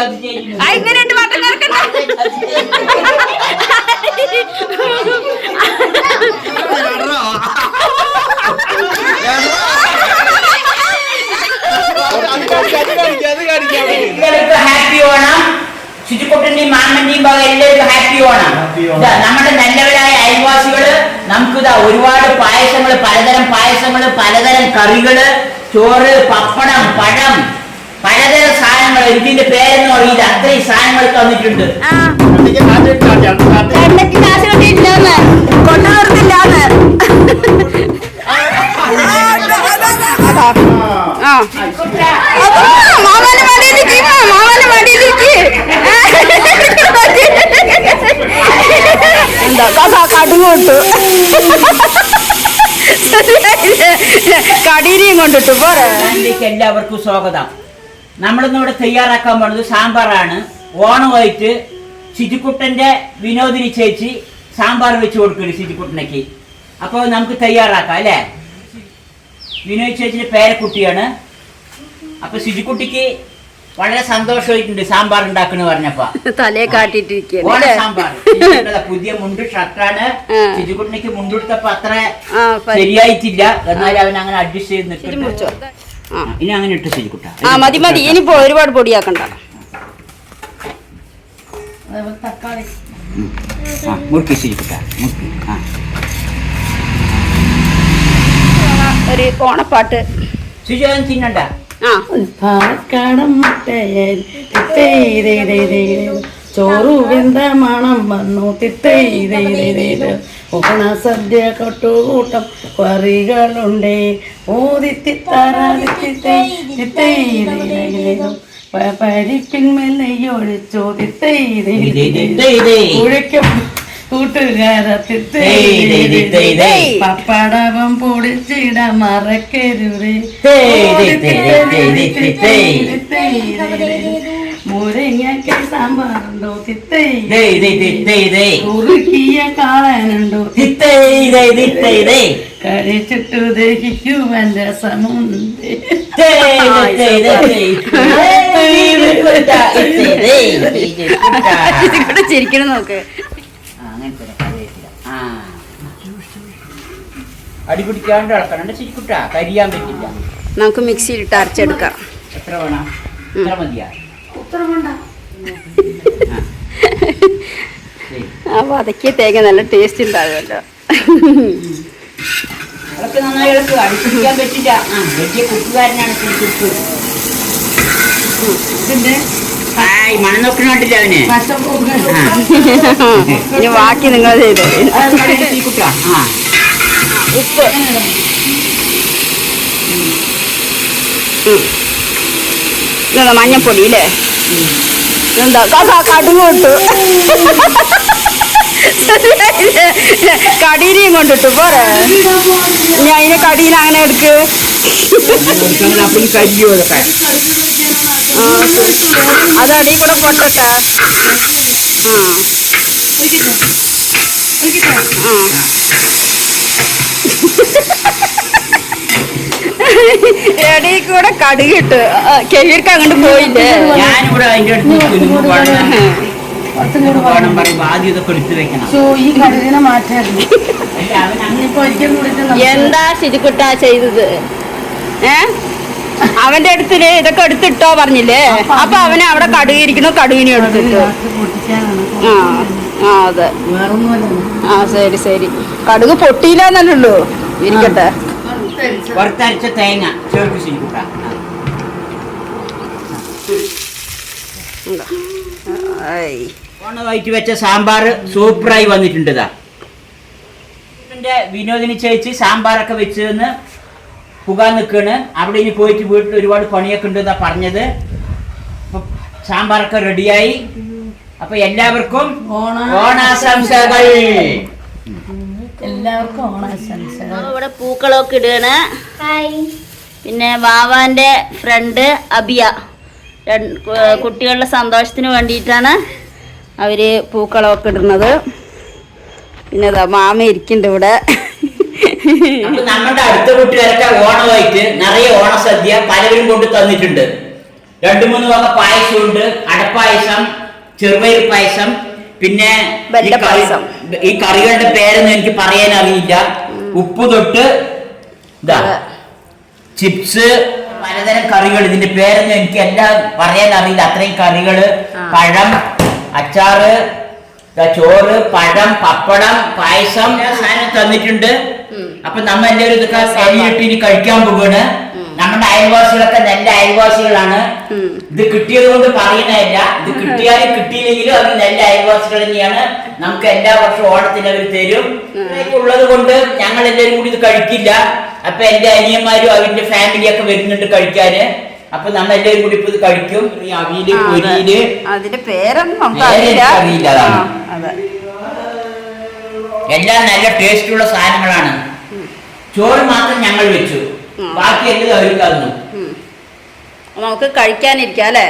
എങ്ങനെയുണ്ട് mutton കറക്കണ്ട? Happy Onam. ശുചിക്കുട്ടന്റെയും മാമന്റെയും ഭാഗം എല്ലാവർക്കും ഹാപ്പി ഓണം. നമ്മുടെ നല്ലവരായ അയൽവാസികള് നമുക്കിതാ ഒരുപാട് പായസങ്ങള്, പലതരം പായസങ്ങള്, പലതരം കറികള്, ചോറ്, പപ്പടം, പഴം, പലതരം സാധനങ്ങൾ. ഇതിന്റെ പേരൊന്നും അറിയില്ല, അത്രയും സാധനങ്ങൾ തന്നിട്ടുണ്ട്. കടുങ്ങോട്ടു കടീരിയും കൊണ്ടിട്ടു പോരെ. എല്ലാവർക്കും സ്വാഗതം. നമ്മളിന്ന് ഇവിടെ തയ്യാറാക്കാൻ പോകുന്നത് സാമ്പാറാണ്. ഓണമായിട്ട് ശുചിക്കുട്ടന്റെ വിനോദിനി ചേച്ചി സാമ്പാർ വെച്ച് കൊടുക്കുന്നു ശുചിക്കുട്ടനക്ക്. അപ്പോൾ നമുക്ക് തയ്യാറാക്കാം അല്ലേ? വിനോദ് ചേച്ചിന്റെ പേരക്കുട്ടിയാണ്. അപ്പൊ ശുചിക്കുട്ടിക്ക് വളരെ സന്തോഷമായിട്ടുണ്ട് സാമ്പാർ ഉണ്ടാക്കണ പറഞ്ഞപ്പോ. തലയെ കാട്ടിട്ടിരിക്കുകയാണ് ഓണ സാമ്പാർ. പുതിയ മുണ്ട് ഷർട്ടാണ്. ശുചിക്കുട്ടനിക്ക് മുണ്ടെടുത്തപ്പോ അത്ര ശരിയായിട്ടില്ല, എന്നാലും അവൻ അങ്ങനെ അഡ്ജസ്റ്റ് ചെയ്ത് നിൽക്കുന്നു. ഇനി അങ്ങനെ ഇട്ട് ശുചിക്കുട്ട. മതി മതി, ഇനിയിപ്പോ ഒരുപാട് പൊടിയാക്കണ്ട. തക്കാളി മുറുക്കി ശുചിക്കുട്ട മുറുക്കി. ഒരു ഓണപ്പാട്ട് ശുചിവൻ തിന്നണ്ട. ചോറു വെന്ത മണം വന്നു ഓണ സദ്യ കൊട്ടുകൂട്ടം കറികളുണ്ടേ പരിപ്പിന്മേലൊഴിച്ചോ കുഴയ്ക്കും കൂട്ടുകാര പപ്പടവം പൊടിച്ചിട മറക്കരുതേ മുരങ്ങയ്ക്ക സാമ്പാറുണ്ടോ കുറുക്കിയ കാളനുണ്ടോ കഴിച്ചിട്ടു ദഹിക്കുവാൻ രസമുണ്ട്. ചിരിക്കണം നോക്ക്. അടിപിടിക്കാണ്ട് ഇളക്കണം ശരിക്കുട്ട, കരിയാൻ പറ്റില്ല. നമുക്ക് മിക്സിയിലിട്ട് അരച്ചെടുക്കാം. എത്ര വേണം? എത്ര മതിയാ? ആ വതക്കിയ തേങ്ങ നല്ല ടേസ്റ്റ് ഉണ്ടാകുമല്ലോ. അതൊക്കെ നന്നായി ഇളക്കുക, അടിപ്പിടിക്കാൻ പറ്റില്ല. വലിയ കുട്ടുകാരനാണ് ശരിക്കുട്ടു. മണം നോക്കണോട്ടില്ല അവന്. ഇനി ബാക്കി നിങ്ങൾ ചെയ്തോ. ശരിക്കുട്ട ഉപ്പ് ഇതാ മഞ്ഞപ്പൊടി അല്ലേ? എന്താ കടുങ്ങോട്ടു കടീരിയും കൊണ്ടിട്ടു പോരെ. ഇനി അതിനെ കടീനെ അങ്ങനെ എടുക്ക്. അതടി കൂടെ പൊട്ടട്ടെ. എടീ കൂടെ കടുകിട്ട് കെവിർക്ക് അങ്ങോട്ട് പോയില്ലേ? ഞാനിവിടെ അതിന്റെ അടുത്ത് എന്താ ശരിക്കുട്ടാ ചെയ്തത്? അവന്റെ അടുത്തില് ഇതൊക്കെ എടുത്തിട്ടോ പറഞ്ഞില്ലേ? അപ്പൊ അവനെ അവിടെ കടുകിരിക്കണു, കടുകിനെ എടുത്തിട്ടു. ആ അതെ, ആ ശരി ശരി. കടുക് പൊട്ടിയില്ലെന്നല്ലോ. ഇരിക്കട്ടെ. വറുത്തരച്ച തേങ്ങ ചേർത്ത് ശരിക്കുട്ട. ഓണമായിട്ട് വെച്ച സാമ്പാർ സൂപ്പറായി വന്നിട്ടുണ്ട്. വിനോദിനി ചേച്ചി സാമ്പാറൊക്കെ വെച്ച് പുകാൻ നിൽക്കാണ്. അവിടെ ഇനി പോയിട്ട് വീട്ടിൽ ഒരുപാട് പണിയൊക്കെ ഉണ്ട് എന്നാ പറഞ്ഞത്. സാമ്പാറൊക്കെ റെഡിയായി. അപ്പൊ എല്ലാവർക്കും ഓണാശംസകൾ. എല്ലാവർക്കും ഓണാശംസകൾ. ഇവിടെ പൂക്കളൊക്കെ ഇടുകയാണ്. പിന്നെ വാവാന്റെ ഫ്രണ്ട് അബിയ, കുട്ടികളുടെ സന്തോഷത്തിന് വേണ്ടിയിട്ടാണ് അവര് പൂക്കളൊക്കെ ഇടുന്നത്. പിന്നെ മാമ ഇരിക്കുന്നുണ്ട് ഇവിടെ. നമ്മുടെ അടുത്ത വീട്ടുകാരൊക്കെ ഓണമായിട്ട് നിറയെ ഓണസദ്യ പലവരും കൊണ്ട് തന്നിട്ടുണ്ട്. 2-3 വക പായസമുണ്ട്. അടപ്പായസം, ചെറുപയർ പായസം, പിന്നെ ഈ കറികളുടെ പേരൊന്നും എനിക്ക് പറയാൻ അറിയില്ല. ഉപ്പ് തൊട്ട് ഇതാ ചിപ്സ്, പലതരം കറികൾ. ഇതിന്റെ പേരൊന്നും എനിക്ക് എല്ലാം പറയാൻ അറിയില്ല. അത്രയും കറികള്, പഴം, അച്ചാറ്, ചോറ്, പഴം, പപ്പടം, പായസം സാധനം തന്നിട്ടുണ്ട്. അപ്പൊ നമ്മ എല്ലാവരും ഇതൊക്കെ കഴിഞ്ഞിട്ട് ഇനി കഴിക്കാൻ പോവാണ്. നമ്മുടെ അയൽവാസികളൊക്കെ നല്ല അയൽവാസികളാണ്. ഇത് കിട്ടിയത് കൊണ്ട് പറയുന്നതല്ല, ഇത് കിട്ടിയാലും കിട്ടിയില്ലെങ്കിലും അവർ നല്ല അയൽവാസികൾ തന്നെയാണ്. നമുക്ക് എല്ലാ വർഷവും ഓണത്തിന് അവർ തരും. ഉള്ളത് കൊണ്ട് ഞങ്ങൾ എല്ലാവരും കൂടി ഇത് കഴിക്കില്ല. അപ്പൊ എന്റെ അനിയന്മാരും അവന്റെ ഫാമിലിയൊക്കെ വരുന്നുണ്ട് കഴിക്കാന്. അപ്പൊ നമ്മൾ എല്ലാവരും കൂടി ഇപ്പൊ ഇത് കഴിക്കും. ഈ അവിയില്, പൊരിയില്, അതിന്റെ പേരൊന്നും അറിയില്ല. അതെ, എല്ലാം നല്ല ടേസ്റ്റുള്ള സാധനങ്ങളാണ്. ചോറ് മാത്രം ഞങ്ങൾ വെച്ചു, ബാക്കി എല്ലാം അവർ തന്നു. നമുക്ക് കഴിക്കാനിരിക്കാം അല്ലേ?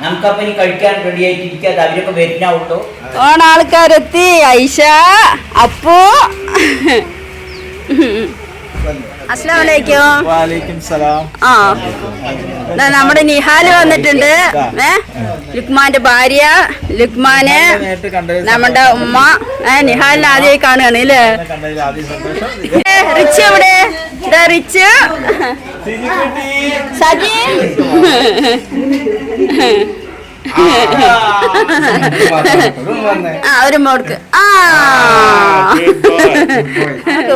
നമുക്കപ്പൊ ഇനി കഴിക്കാൻ റെഡി ആയിട്ടിരിക്കാതെ അവരൊക്കെ വരുന്നുള്ളൂ. ഓണാൾക്കാരെത്തി. ഐഷ, അപ്പു. അസ്സലാമലൈക്കും. വലൈക്കും സലാം. നമ്മുടെ നിഹാല് വന്നിട്ടുണ്ട്. ലുക്മാന്റെ ഭാര്യ, ലുക്മാന് നമ്മുടെ ഉമ്മ. നിഹാലിനെ ആദ്യമായി കാണുകയാണ് അല്ലേ? റിച്ച് എവിടെ? റിച്ച്, സജി, ഒരു മോൾക്ക്.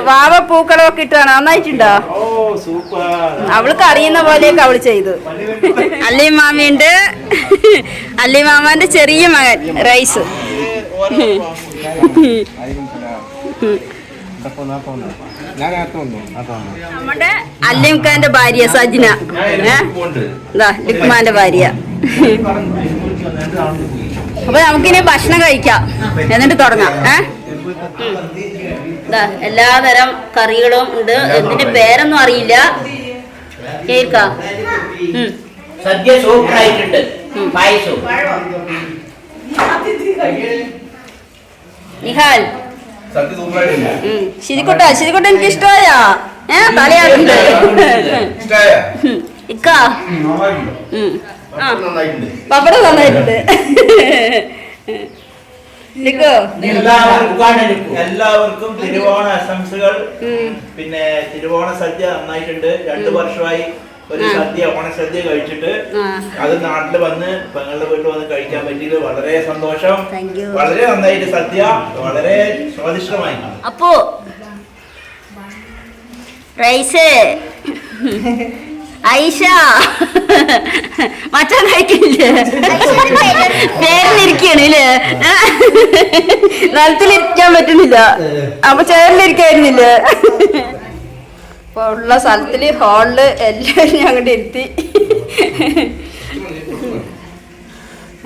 വാവ പൂക്കളൊക്കെ ഇട്ടാണ്. നന്നായിട്ടുണ്ടോ? അവൾക്ക് അറിയുന്ന പോലെയൊക്കെ അവള് ചെയ്തു. അല്ലി മാമിയുണ്ട്. അല്ലി മാമാന്റെ ചെറിയ മകൻ റൈസ്. നമ്മുടെ അല്ലിംഖാന്റെ ഭാര്യ സജ്ന, ലുക്മാന്റെ ഭാര്യ. അപ്പൊ നമുക്കിനി ഭക്ഷണം കഴിക്കാം, എന്നിട്ട് തുടങ്ങാം. എല്ലാതരം കറികളും ഉണ്ട്. എന്തിന്റെ പേരൊന്നും അറിയില്ല. കേൾക്കാം. സദ്യ സൂപ്പറായിട്ടുണ്ട്. പായസവും നിഹാൽ, ശരിക്കോട്ടെ എനിക്ക് ഇഷ്ടമായാ? തലയാറുണ്ട് ഇക്ക. പപ്പടം നന്നായിട്ടുണ്ട്. എല്ലാവർക്കും തിരുവോണ ആശംസകൾ. പിന്നെ തിരുവോണ സദ്യ നന്നായിട്ടുണ്ട്. 2 വർഷമായി ഒരു സദ്യ, ഓണസദ്യ കഴിച്ചിട്ട് അത് നാട്ടില് വന്ന് പെങ്ങളുടെ വീട്ടിൽ വന്ന് കഴിക്കാൻ പറ്റിയത് വളരെ സന്തോഷം. വളരെ നന്നായിട്ട് സദ്യ, വളരെ സ്വാദിഷ്ടമായി. അപ്പോ റൈസ്, ഐഷ മച്ചാൻ കഴിക്കില്ലേ? ചേർന്നിരിക്കാണ് ഇല്ലേ? നിലത്തിലിരിക്കാൻ പറ്റുന്നില്ല, അപ്പൊ ചേർന്നിരിക്കായിരുന്നില്ല. ഇപ്പൊ ഉള്ള സ്ഥലത്തില് ഹാളില് എല്ലാവരും അങ്ങോട്ട് ഇരുത്തി.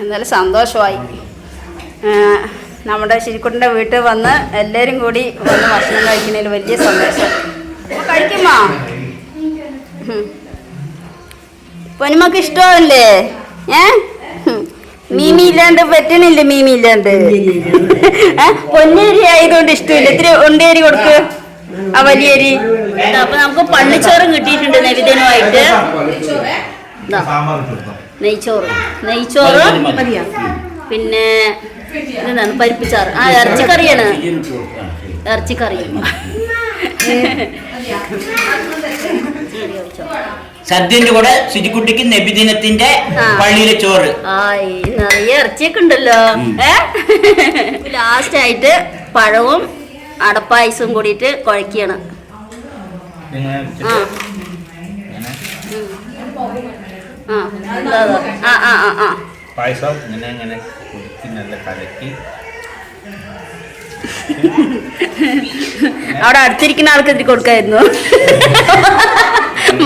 എന്നാലും സന്തോഷമായി. നമ്മുടെ ശരിക്കുട്ടിൻ്റെ വീട്ടിൽ വന്ന് എല്ലാവരും കൂടി വന്ന് ഭക്ഷണം കഴിക്കുന്നതിൽ വലിയ സന്തോഷം. കഴിക്കുമോ? പൊന്നുമക്ക് ഇഷ്ടമല്ലേ? മീമി ഇല്ലാണ്ട് പറ്റണില്ല. മീമി ഇല്ലാണ്ട് പൊന്നേരി ആയതുകൊണ്ട് ഇഷ്ടമില്ല. ഇത്തിരി ഉണ്ടേരി കൊടുക്ക്, ആ വലിയരി. അപ്പൊ നമുക്ക് പള്ളിച്ചോറും കിട്ടിയിട്ടുണ്ട് നൈവേദ്യനുമായിട്ട്. നെയ്ച്ചോറ്, പിന്നെ എന്താണ് പരിപ്പിച്ചാറ്. ഇറച്ചിക്കറിയാണ്. ഇറച്ചിക്കറി. സദ്യന്റെ കൂടെ ശുചിക്കുട്ടിക്ക് നബിദിനത്തിന്റെ പള്ളിയിലെ ചോറ്. നിറയെ ഇറച്ചിയൊക്കെ ഉണ്ടല്ലോ. ലാസ്റ്റ് ആയിട്ട് പഴവും അടപ്പായസവും കൂടിയിട്ട് കുഴക്കുകയാണ്. പായസം ഇങ്ങനെ നല്ല കലക്കി. അവിടെ അടുത്തിരിക്കുന്ന ആൾക്ക് ഇതിരി കൊടുക്കായിരുന്നു.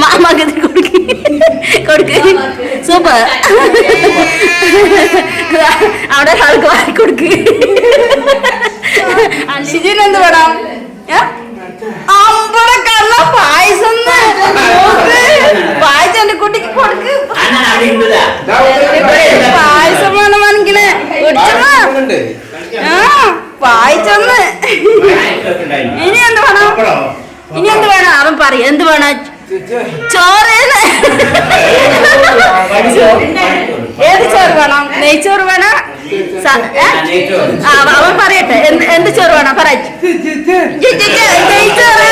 മാമാക്ക് ഇതിരി കൊടുക്ക്. സൂപ്പർ. അവിടെ ആൾക്ക് വാരി കൊടുക്ക്. ഷിജിനെന്ത് വേണം? പായസം പായസം എന്റെ കുട്ടിക്ക് കൊടുക്ക്. പായസം വേണമെങ്കിൽ പായസം. ഇനി എന്ത് വേണം? അവൻ പറയും എന്ത് വേണം? ചോറ് ഏത് ചോറ് വേണം? നെയ്ച്ചോറ് വേണം? അവൻ പറയട്ടെ എന്ത് ചോറ് വേണം? നെയ്ച്ചോറ്.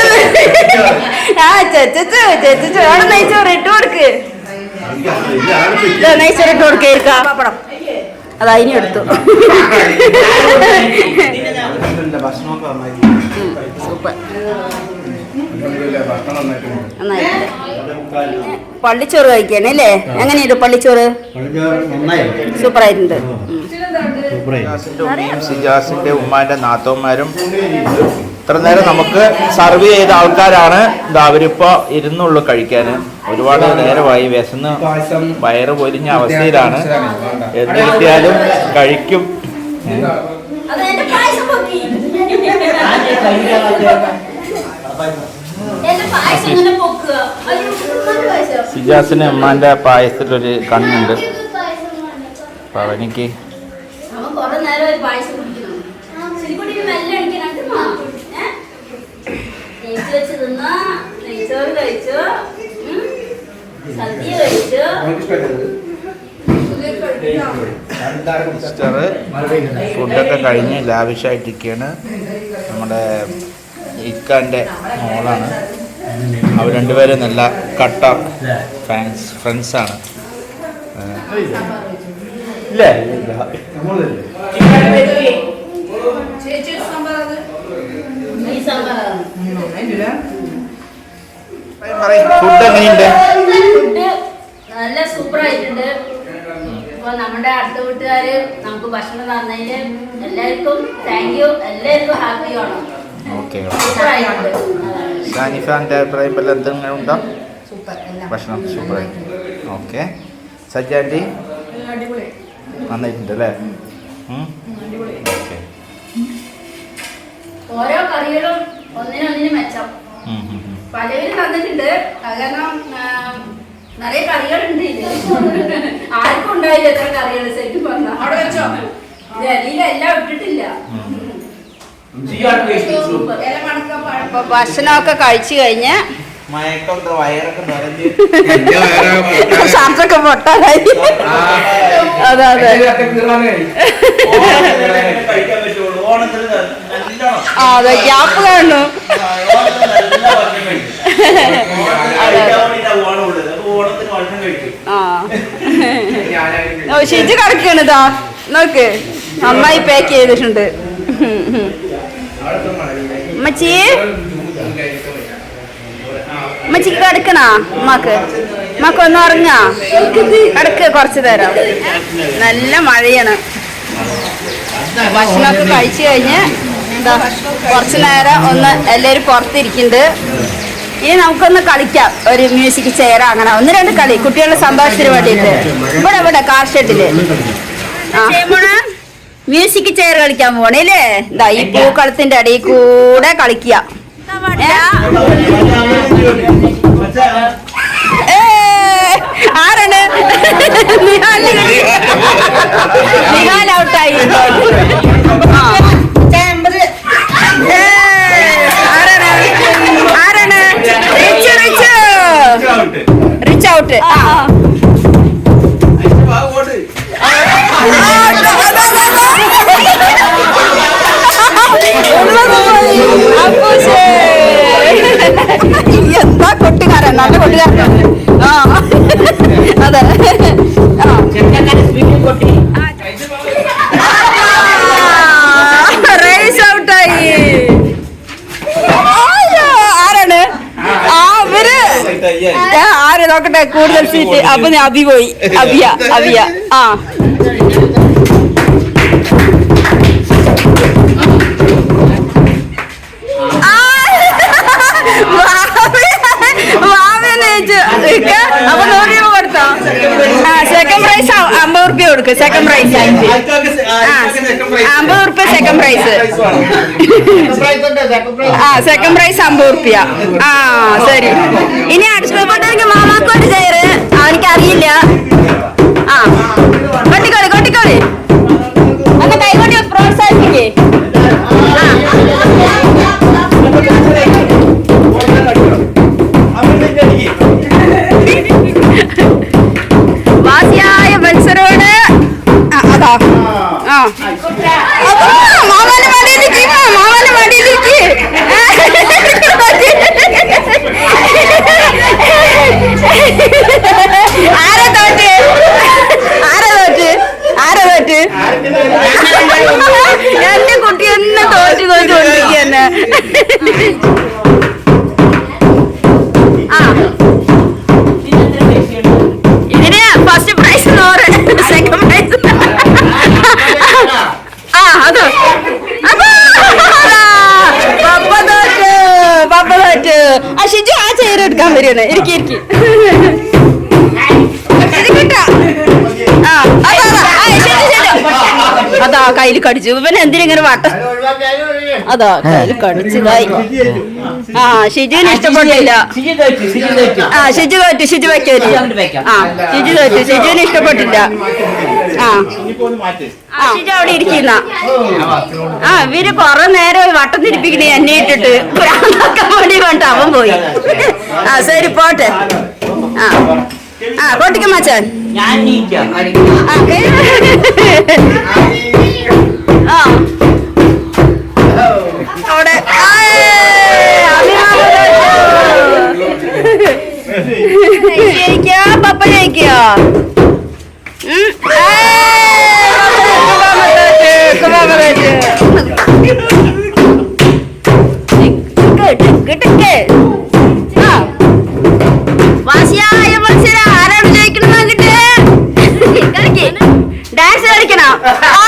ആ ചേച്ചോറ് നെയ്ച്ചോറ് ഇട്ട് കൊടുക്ക്. നെയ്ച്ചോറ് ഇട്ട് കൊടുക്കാം. പപ്പടം അതാ ഇനി എടുത്തു. സൂപ്പർ. പള്ളിച്ചോറ് കഴിക്കാണ് അല്ലേ? എങ്ങനെയുണ്ട് പള്ളിച്ചോറ്? സൂപ്പർ ആയിട്ടുണ്ട്. സിജാസിന്റെ ഉമ്മാന്റെ നാത്തോന്മാരും ഇത്ര നേരം നമുക്ക് സർവ് ചെയ്ത ആൾക്കാരാണ്. അവരിപ്പോ ഇരുന്നുള്ളൂ കഴിക്കാൻ. ഒരുപാട് നേരമായി, വിശന്ന് വയറ് പൊരിഞ്ഞ അവസ്ഥയിലാണ്. എന്ത് കിട്ടിയാലും കഴിക്കും. സിജാസിന് ഉമ്മാന്റെ പായസത്തിലൊരു കണ്ണുണ്ട്. അപ്പൊ അവനിക്ക് ഫുഡൊക്കെ കഴിഞ്ഞ് ലാവിഷായിട്ടിരിക്കുകയാണ്. നമ്മുടെ ഇക്കാൻ്റെ മോളാണ്. അവർ രണ്ടുപേരും നല്ല കട്ട ഫ്രണ്ട്സാണ്. ഇല്ലേ? ഫുഡ് എങ്ങനെയുണ്ട്? നല്ല സൂപ്പർ ആയിട്ടുണ്ട്. അപ്പൊ നമ്മുടെ അടുത്ത വീട്ടുകാര് നമുക്ക് ഭക്ഷണം തന്നതിന് എല്ലാവർക്കും താങ്ക് യു. എല്ലാവർക്കും ഹാപ്പി ആണോ? ഷാനിഫാന്റെ അഭിപ്രായം വല്ല എന്തെങ്കിലും ഉണ്ടോ? ഭക്ഷണം സൂപ്പറായി. ഓക്കെ. സജ്ജാൻറ്റി നന്നായിട്ടുണ്ട് അല്ലേ? ഓക്കെ. ഓരോ കറികളും ഒന്നിനൊന്നിന് മെച്ചം. പലവരും തന്നിട്ടുണ്ട്. അത് കാരണം നിറയെ കറികളുണ്ട്. ആർക്കും ഉണ്ടായില്ല എത്ര കറികൾ. ശരിക്കും പറഞ്ഞ അവിടെ വെച്ചോ എല്ലാം ഇട്ടിട്ടില്ല. ഭക്ഷണമൊക്കെ കഴിച്ചു കഴിഞ്ഞ് ഷർട്ടൊക്കെ പൊട്ടാനായി. അതെ അതെ അതെ ഗ്യാപ്പ് കാണുന്നു. ഷിജു കിടക്കണിതാ നോക്ക്. നന്നായി പാക്ക് ചെയ്തിട്ടുണ്ട്. അമ്മച്ചി അമ്മച്ചിക്ക് കിടക്കണോ? ഉമ്മക്ക് ഒന്ന് ഉറങ്ങാ? കിടക്ക് കുറച്ചു നേരം. നല്ല മഴയാണ്. ഭക്ഷണമൊക്കെ കഴിച്ചു കഴിഞ്ഞ് എന്താ കുറച്ചു നേരം ഒന്ന് എല്ലാവരും പുറത്തിരിക്കുന്നുണ്ട്. ഇനി നമുക്കൊന്ന് കളിക്കാം. ഒരു മ്യൂസിക് ചെയർ അങ്ങനെ 1-2 കളി കുട്ടികളുടെ സന്തോഷത്തിന് വേണ്ടിയിട്ട്. ഇവിടെ കാർ ഷെഡില് മ്യൂസിക് ചെയർ കളിക്കാൻ പോണേല്ലേ? ഇതാ ഈ പൂക്കളത്തിന്റെ അടിയിൽ കൂടെ കളിക്കുക. ആരാണ്? നിഹാൽ ഔട്ടായി. ആരാണ്? Rich out. എന്താ കൊട്ടുകാരൻ? നല്ല കൊട്ടുകാരനാണ്. ആ അതെ. റേസ് ഔട്ടായി. ആരാണ്? ആര് നോക്കട്ടെ കൂടുതൽ സീറ്റ്. അപ്പൊ അബി പോയി. അബിയ ആ അപ്പൊ 100 രൂപ കൊടുത്തോ? സെക്കൻഡ് പ്രൈസ് 50 റുപ്യ കൊടുക്ക്. സെക്കൻഡ് പ്രൈസ് 50 റുപ്യ. സെക്കൻഡ് പ്രൈസ് സെക്കൻഡ് പ്രൈസ് 50 റുപ്യ. ആ ശരി. ഇനി അടുത്ത മാമാക്കോട്ട് ചെയറ്. അവനിക്ക് അറിയില്ല. ആ കൊട്ടിക്കോളി ഒന്ന് കൈകൊട്ടി പ്രോത്സാഹിപ്പിക്കേ. ആ മാമാന്റെ മടിയിലേക്ക് മാമാന്റെ മടിയിലേക്ക് ആരാ തോറ്റ് ആരാ തോറ്റ് ആരാ തോറ്റ് എന്റെ കുട്ടി എന്നെ തോറ്റുകൊണ്ടിരിക്കുകയെന്നെ ഇതിന് ഫസ്റ്റ് പ്രൈസ് 100 സെക്കൻഡ് പ്രൈസ് അതോ പപ്പ തോറ്റ് ആ ഷിജു ആ ചെയർ എടുക്കാൻ വരുവാണ് ഇരിക്കി അതാ കയ്യിൽ കടിച്ചു ഇവൻ എന്തിനിങ്ങനെ വട്ട അതാ കയ്യിൽ കടിച്ചതായി ആ ഷിജുവിന് ഇഷ്ടപ്പെട്ടില്ല ആ ഷിജു തോറ്റു ഷിജു വെക്കല് ആ ഷിജു തോറ്റു ഷിജുവിന് ഇഷ്ടപ്പെട്ടില്ല ആ ഷിജു അവിടെ ഇരിക്കുന്ന ആ ഇവര് കൊറേ നേരം വട്ടം തിരിപ്പിക്കണേ എന്നെ ഇട്ടിട്ട് വേണ്ടി കൊണ്ട് അവൻ പോയി ആ ശരി പോട്ടെ ആ പൊട്ടിക്കും മച്ചാൻ അവിടെ ജയിക്കാ പപ്പ ജയിക്കാ വാശിയായ മത്സരം ആരാണ് ജയിക്കണം നോക്കിട്ട് ഡാൻസ് കളിക്കണം ആ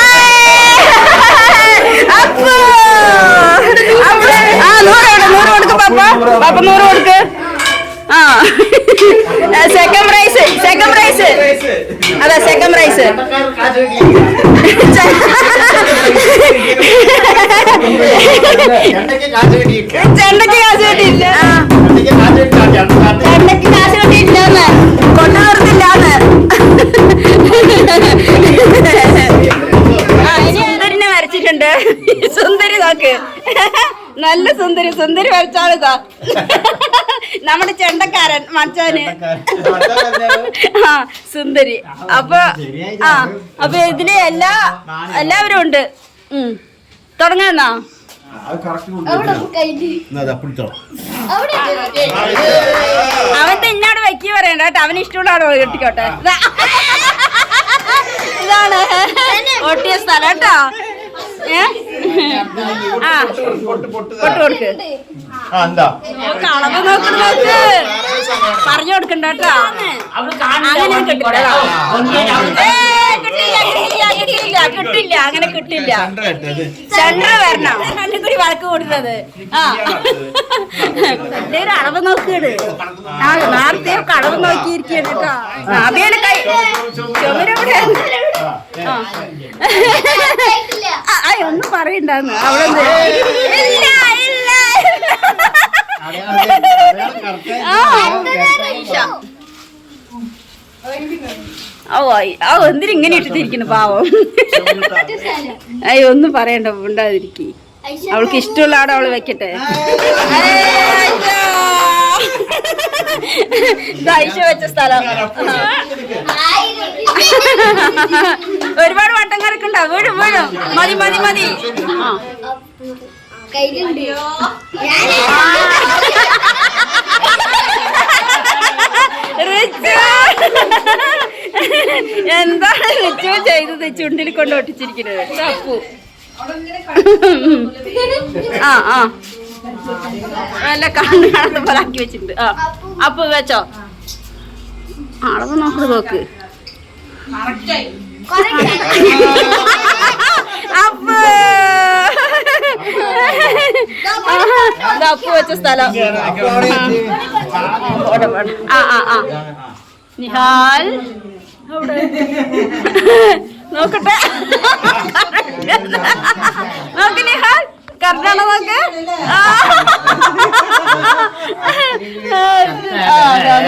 100 കൊടുക്ക് പപ്പ 100 കൊടുക്ക് ആ സെക്കൻഡ് പ്രൈസ് അതാ സെക്കൻഡ് പ്രൈസ് ചെണ്ടക്ക് കാശ് കിട്ടിയില്ല ചെണ്ടക്ക് കാശ് കിട്ടിയിട്ടില്ലാന്ന് കൊണ്ടു നിർത്തില്ലാന്ന് സുന്ദരിനെ വരച്ചിട്ടുണ്ട് സുന്ദരി നോക്ക് നല്ല സുന്ദരി വരച്ചാളിതാ നമ്മുടെ ചെണ്ടക്കാരൻ മച്ചാന് ആ സുന്ദരി അപ്പൊ ഇതില് എല്ലാവരും ഉണ്ട് തുടങ്ങാന്നാ അവന്റെ ഇന്നോട് വെക്കി പറയണ്ട കേട്ടോ അവന് ഇഷ്ടമുള്ളതാണോ കെട്ടിക്കോട്ടെ ഇതാണ് ഒട്ടിയ സ്ഥലം കേട്ടോ പൊട്ട് കൊടുക്ക് കളവ് നോക്ക് പറഞ്ഞു കൊടുക്കണ്ട കേട്ടോ അങ്ങനെ കിട്ടില്ല അങ്ങനെ കിട്ടില്ല ചന്ദ്ര വരണം രണ്ടും കൂടി വഴക്ക് കൊടുത്തത് ആ ഒരു അളവ് നോക്കിയത് നേരത്തെ കളവ് നോക്കിയിരിക്കുകയാണ് കേട്ടോ അഭിയാണ് കൈ ചുമരവിടെ ഒന്നും പറയണ്ടാന്ന് അവിടെ എന്തിനും ഇങ്ങനെ ഇട്ടിരിക്കുന്നു പാവം അയ്യോ ഒന്നും പറയണ്ട ഉണ്ടാതിരിക്കി അവൾക്ക് ഇഷ്ടമുള്ള ആടെ അവള് വെക്കട്ടെ ഐശ വെച്ച സ്ഥലം ഒരുപാട് വട്ടം കറക്കണ്ട വീഴും മതി എന്താണ് റിച്ചു ചെയ്തത് ചുണ്ടിൽ കൊണ്ട് ഒട്ടിച്ചിരിക്കുന്നത് അപ്പു നല്ല കണ്ണ് കാണുന്ന പോലെ ആക്കി വെച്ചിട്ടുണ്ട് അപ്പു വെച്ചോ അളവ് നോക്ക് അപ്പു വെച്ച സ്ഥലം നിഹാൽ നോക്കട്ടെ നോക്ക് നിഹാൽ കറക്റ്റാണോ നോക്ക്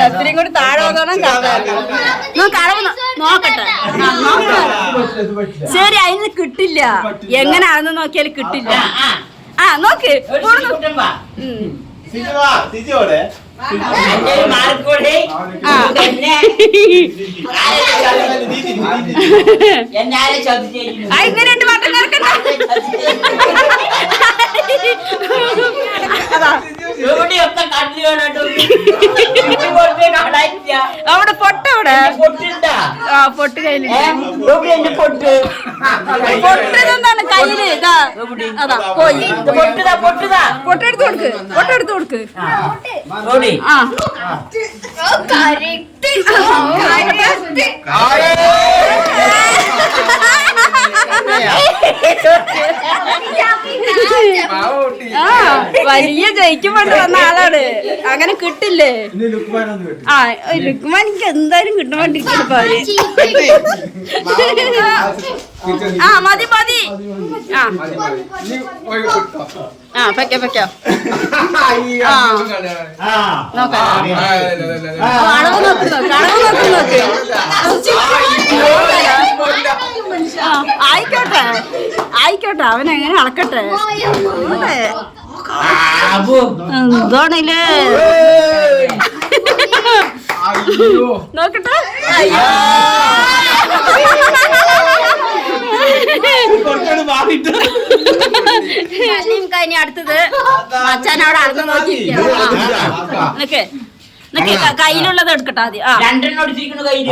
ഇത്രയും കൂടി താഴെ നോക്കട്ടെ ശരി അതിന് കിട്ടില്ല എങ്ങനെയാണെന്ന് നോക്കിയാൽ കിട്ടില്ല നോക്ക് എന്റെ ഒരു മാർക്ക് കൂടി എന്നെ ആരെ ചോദിച്ചു എങ്ങനെയുണ്ട് മട്ടൻ കറക്കണ്ട എവിടെയൊക്കെ കണ്ടു കാണാനില്ല. അവിടെ പൊട്ട അവിടെ പൊട്ടുണ്ടാ പൊട്ട് കയ്യില് എന്റെ പൊട്ട് പൊട്ടതെന്താണ് കയ്യില് ഇതാ അതാ പോയി പൊട്ടുതാ പൊട്ടുതാ പൊട്ടെടുത്ത് കൊടുക്ക് പൊട്ടെടുത്ത് കൊടുക്ക് റോഡി ആ വലിയ ജയിക്കും കൊണ്ട് വന്ന ആളാണ് അങ്ങനെ കിട്ടില്ലേ ആ ലുക്മാൻ എനിക്ക് എന്തായാലും കിട്ടാൻ വേണ്ടിരിക്കുന്നു ആ മതി മതി ആ വെക്കോ നോക്കാം അളവ് നോക്ക് ആയിക്കോട്ടെ അവനെങ്ങനെ അളക്കട്ടെ എന്താണില്ലേ നോക്കട്ടെ അയ്യോ ഇനി അടുത്തത് മച്ചാൻ അവിടെ അളന്ന് നോക്കിയിരിക്കാം കയ്യിലുള്ളത് എടുക്കട്ടെ ആദ്യം ആ രണ്ടെണ്ണം അടിച്ചിരിക്കുന്നു കയ്യില്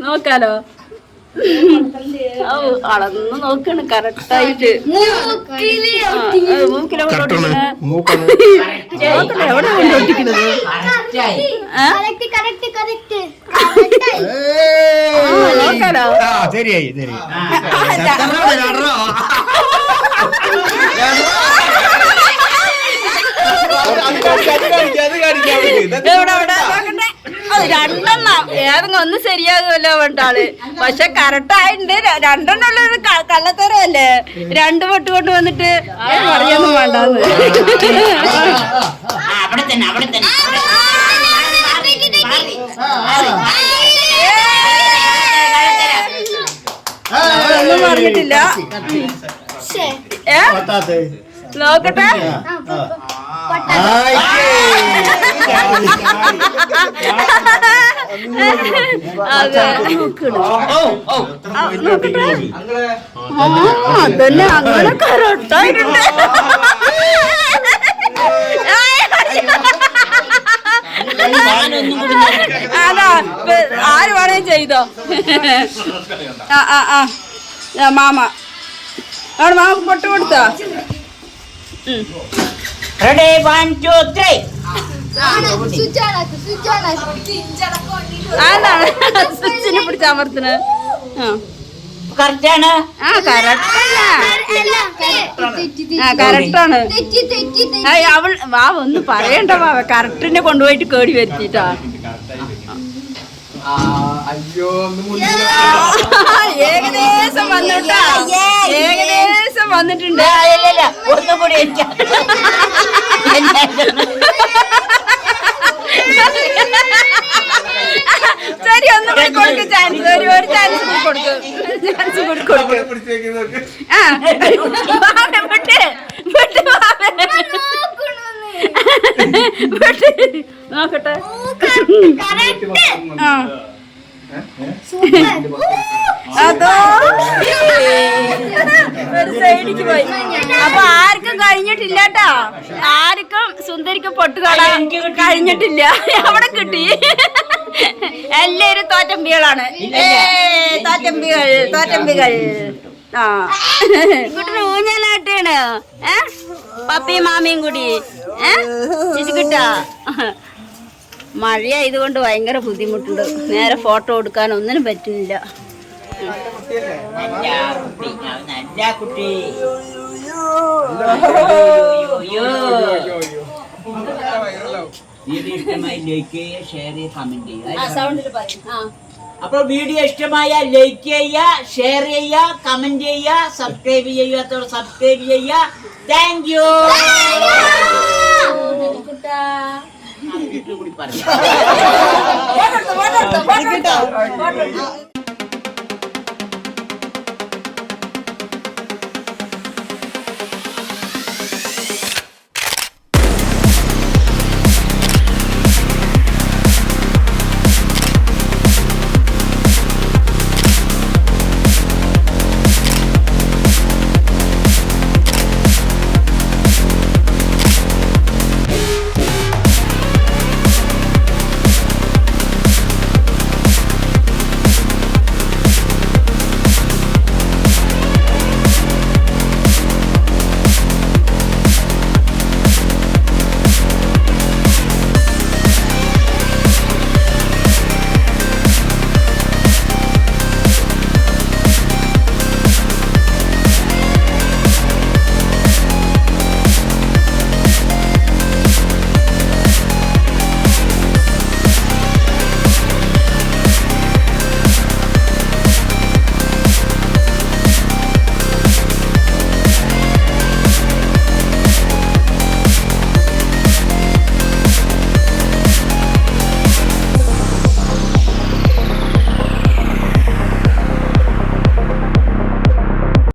നോക്കാലോ അളന്ന് നോക്കാണ് കറക്റ്റായിട്ട് മൂക്കിലെ എവിടെ കൊണ്ടൊട്ടിക്കുന്നത് നോക്കാലോ ശരിയായി രണ്ടെണ്ണം ഏതെങ്കിലും ഒന്ന് ശരിയാകുമല്ലോ വേണ്ടാള് പക്ഷെ കറക്റ്റായിട്ടുണ്ട് രണ്ടെണ്ണം ഉള്ളൊരു കള്ളത്തരല്ലേ രണ്ട് പൊട്ട് കൊണ്ട് വന്നിട്ട് പറയാനൊന്നും വേണ്ടാന്ന് ഒന്നും പറഞ്ഞിട്ടില്ല നോക്കട്ടെ അതന്നെ അങ്ങനെ കറക്റ്റായിട്ടുണ്ട് അതാ ആര് വേണേ ചെയ്തോ മാമ അവിടെ മാമ പൊട്ട് കൊടുത്തോ റെഡി 1 2 3 അതാണ് സ്വിച്ചിനെ പിടിച്ച് അമർത്തണ് കറക്റ്റാണ് ആ കറക്റ്റാണ് അവൾ വാ ഒന്ന് പറയണ്ട വാവ കറക്റ്റിനെ കൊണ്ടുപോയിട്ട് കേടി വരുത്തിട്ടാ ഏകദേശം വന്നിട്ടാ ഏകദേശം വന്നിട്ടുണ്ട് ഒന്നുകൂടി ശരി ഒന്നും കൂടി കൊടുക്ക് ചാൻസ് ഒരു ചാൻസ് കൂടി കൊടുക്കും ആ നോക്കട്ടെ അതോ ഒരു സൈഡിക്ക് പോയി അപ്പൊ ആർക്കും കഴിഞ്ഞിട്ടില്ലാട്ടാ ആർക്കും സുന്ദരിക്കും പൊട്ട് തൊടാൻ കഴിഞ്ഞിട്ടില്ല അവിടെ കിട്ടി എല്ലാരും തോറ്റമ്പികളാണ് തോറ്റമ്പികൾ ആ കുട്ടിന് ഊഞ്ഞാലാട്ടാണ് പപ്പിയും മാമിയും കൂടി ഇത് കിട്ടാ മഴയായതുകൊണ്ട് ഭയങ്കര ബുദ്ധിമുട്ടുണ്ട് നേരെ ഫോട്ടോ എടുക്കാൻ ഒന്നിനും പറ്റില്ല നല്ല കുട്ടി വീഡിയോ ഇഷ്ടമായി ലൈക്ക് ചെയ്യുക ഷെയർ ചെയ്യുക കമന്റ് ചെയ്യുക അപ്പോൾ വീഡിയോ ഇഷ്ടമായ ലൈക്ക് ചെയ്യുക ഷെയർ ചെയ്യുക കമന്റ് ചെയ്യുക സബ്സ്ക്രൈബ് ചെയ്യാത്തവർ സബ്സ്ക്രൈബ് ചെയ്യുക താങ്ക് യു കൂടി പറയാം